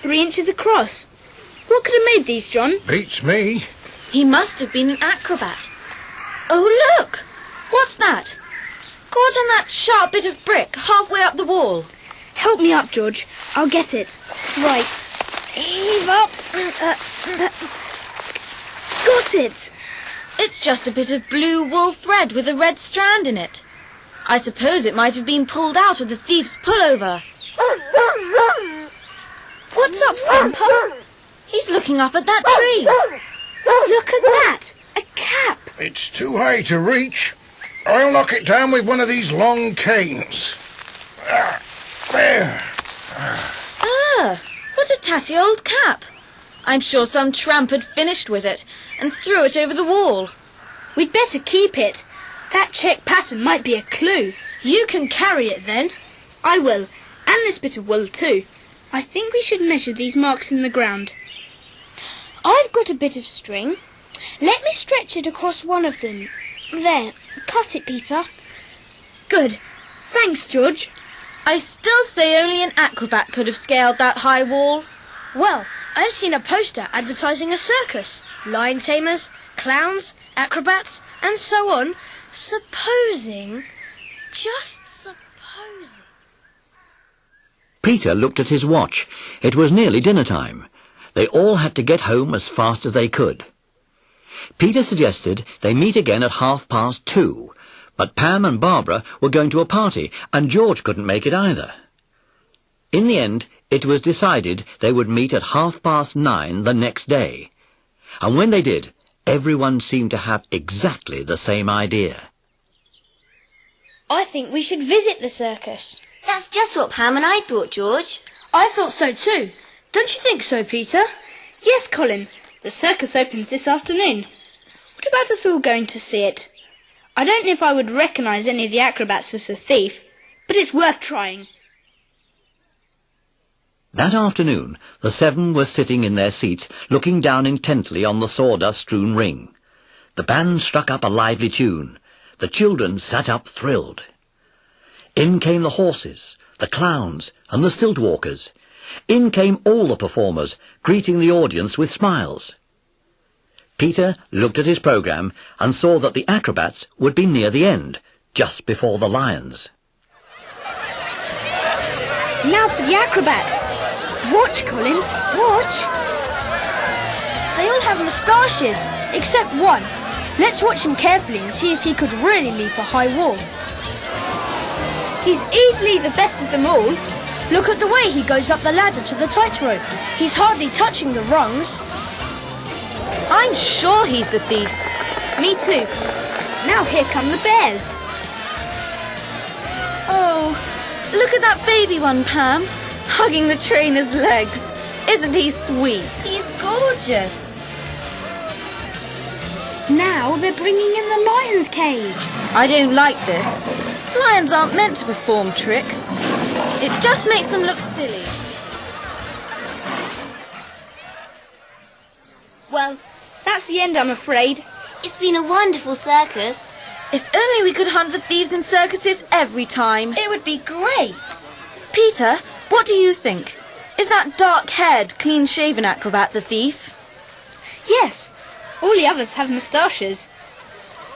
3 inches across. What could have made these, John? Beats me. He must have been an acrobat. Oh, look! What's that? Caught on that sharp bit of brick halfway up the wall. Help me up, George. I'll get it. Right. Heave up. Got it. It's just a bit of blue wool thread with a red strand in it. I suppose it might have been pulled out of the thief's pullover. What's up, Scamper? He's looking up at that tree. Look at that. A cap. It's too high to reach. I'll knock it down with one of these long canes. There. What a tatty old cap. I'm sure some tramp had finished with it and threw it over the wall. We'd better keep it. That check pattern might be a clue. You can carry it then. I will. And this bit of wool too. I think we should measure these marks in the ground. I've got a bit of string. Let me stretch it across one of them. There. Cut it, Peter. Good. Thanks, George. I still say only an acrobat could have scaled that high wall. Well, I've seen a poster advertising a circus. Lion tamers, clowns, acrobats, and so on. Just supposing... Peter looked at his watch. It was nearly dinner time. They all had to get home as fast as they could. Peter suggested they meet again at 2:30, but Pam and Barbara were going to a party, and George couldn't make it either. In the end, it was decided they would meet at 9:30 the next day. And when they did, everyone seemed to have exactly the same idea. I think we should visit the circus. That's just what Pam and I thought, George. I thought so too. Don't you think so, Peter? Yes, Colin. The circus opens this afternoon. What about us all going to see it? I don't know if I would recognise any of the acrobats as a thief, but it's worth trying. That afternoon, the 7 were sitting in their seats, looking down intently on the sawdust-strewn ring. The band struck up a lively tune. The children sat up thrilled. In came the horses, the clowns, and the stilt-walkers. In came all the performers, greeting the audience with smiles. Peter looked at his programme and saw that the acrobats would be near the end, just before the lions. Now for the acrobats. Watch, Colin, watch. They all have moustaches, except one. Let's watch him carefully and see if he could really leap a high wall. He's easily the best of them all. Look at the way he goes up the ladder to the tightrope. He's hardly touching the rungs. I'm sure he's the thief. Me too. Now here come the bears. Oh, look at that baby one, Pam, hugging the trainer's legs. Isn't he sweet? He's gorgeous. Now they're bringing in the lion's cage. I don't like this. Lions aren't meant to perform tricks. It just makes them look silly. Well, that's the end, I'm afraid. It's been a wonderful circus. If only we could hunt for thieves in circuses every time. It would be great. Peter, what do you think? Is that dark-haired, clean-shaven acrobat the thief? Yes, all the others have moustaches.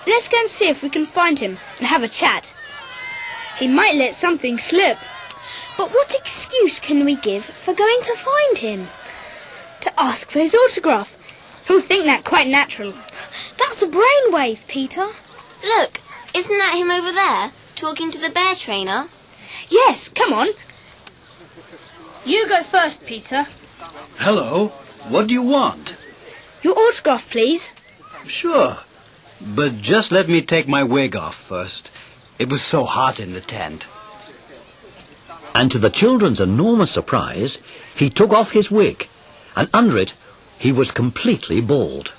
Let's go and see if we can find him and have a chat. He might let something slip. But what excuse can we give for going to find him? To ask for his autograph. He'll think that quite natural. That's a brainwave, Peter. Look, isn't that him over there, talking to the bear trainer? Yes, come on. You go first, Peter. Hello, what do you want? Your autograph, please. Sure, but just let me take my wig off first. It was so hot in the tent. And to the children's enormous surprise, he took off his wig, and under it, he was completely bald.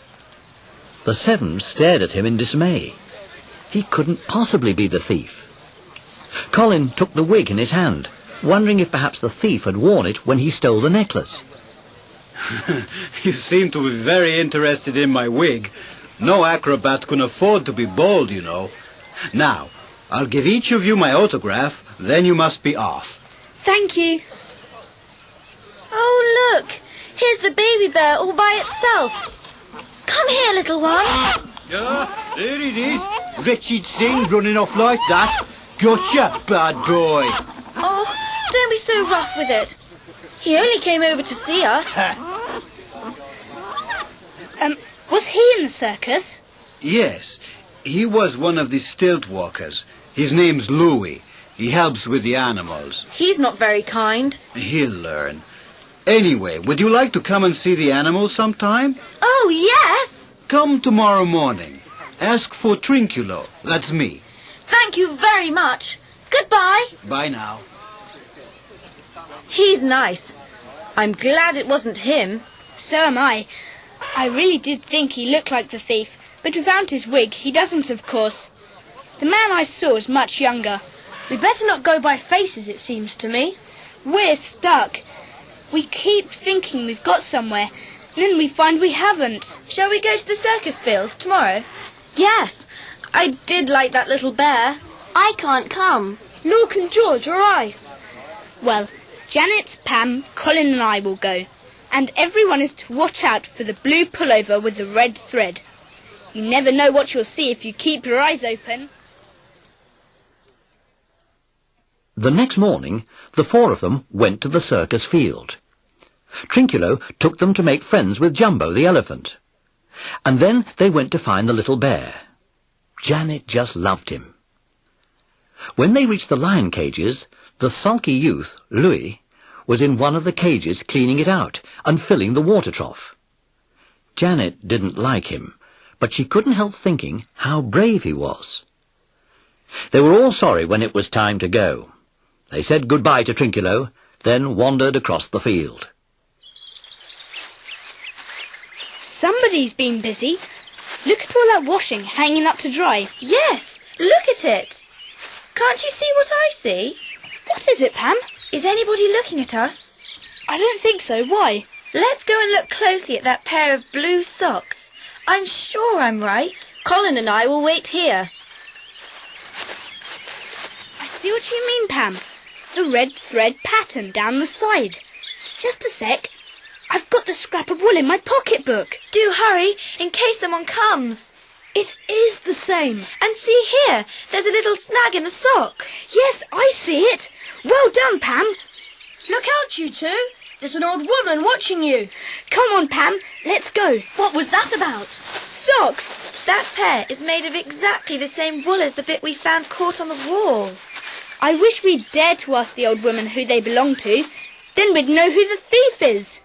The 7 stared at him in dismay. He couldn't possibly be the thief. Colin took the wig in his hand, wondering if perhaps the thief had worn it when he stole the necklace. You seem to be very interested in my wig. No acrobat can afford to be bald, you know. Now, I'll give each of you my autograph, then you must be off. Thank you. Oh, look! baby bear all by itself. Come here, little one. Yeah, there it is. Wretched thing running off like that. Gotcha, bad boy. Oh, don't be so rough with it. He only came over to see us. Was he in the circus? Yes, he was one of the stilt walkers. His name's Louis. He helps with the animals. He's not very kind. He'll learn. Anyway, would you like to come and see the animals sometime? Oh, yes. Come tomorrow morning. Ask for Trinculo. That's me. Thank you very much. Goodbye. Bye now. He's nice. I'm glad it wasn't him. So am I. I really did think he looked like the thief, but without his wig, he doesn't, of course. The man I saw is much younger. We better not go by faces, it seems to me. We're stuck. We keep thinking we've got somewhere, and then we find we haven't. Shall we go to the circus field tomorrow? Yes. I did like that little bear. I can't come. Nor can George or I. Well, Janet, Pam, Colin and I will go. And everyone is to watch out for the blue pullover with the red thread. You never know what you'll see if you keep your eyes open. The next morning, the four of them went to the circus field. Trinculo took them to make friends with Jumbo the elephant. And then they went to find the little bear. Janet just loved him. When they reached the lion cages, the sulky youth, Louis, was in one of the cages cleaning it out and filling the water trough. Janet didn't like him, but she couldn't help thinking how brave he was. They were all sorry when it was time to go. They said goodbye to Trinculo, then wandered across the field. Somebody's been busy. Look at all that washing hanging up to dry. Yes, look at it. Can't you see what I see? What is it, Pam? Is anybody looking at us? I don't think so. Why? Let's go and look closely at that pair of blue socks. I'm sure I'm right. Colin and I will wait here. I see what you mean, Pam. The red thread pattern down the side. Just a sec. I've got the scrap of wool in my pocketbook. Do hurry, in case someone comes. It is the same. And see here, there's a little snag in the sock. Yes, I see it. Well done, Pam. Look out, you two. There's an old woman watching you. Come on, Pam. Let's go. What was that about? Socks. That pair is made of exactly the same wool as the bit we found caught on the wall. I wish we'd dared to ask the old woman who they belong to. Then we'd know who the thief is.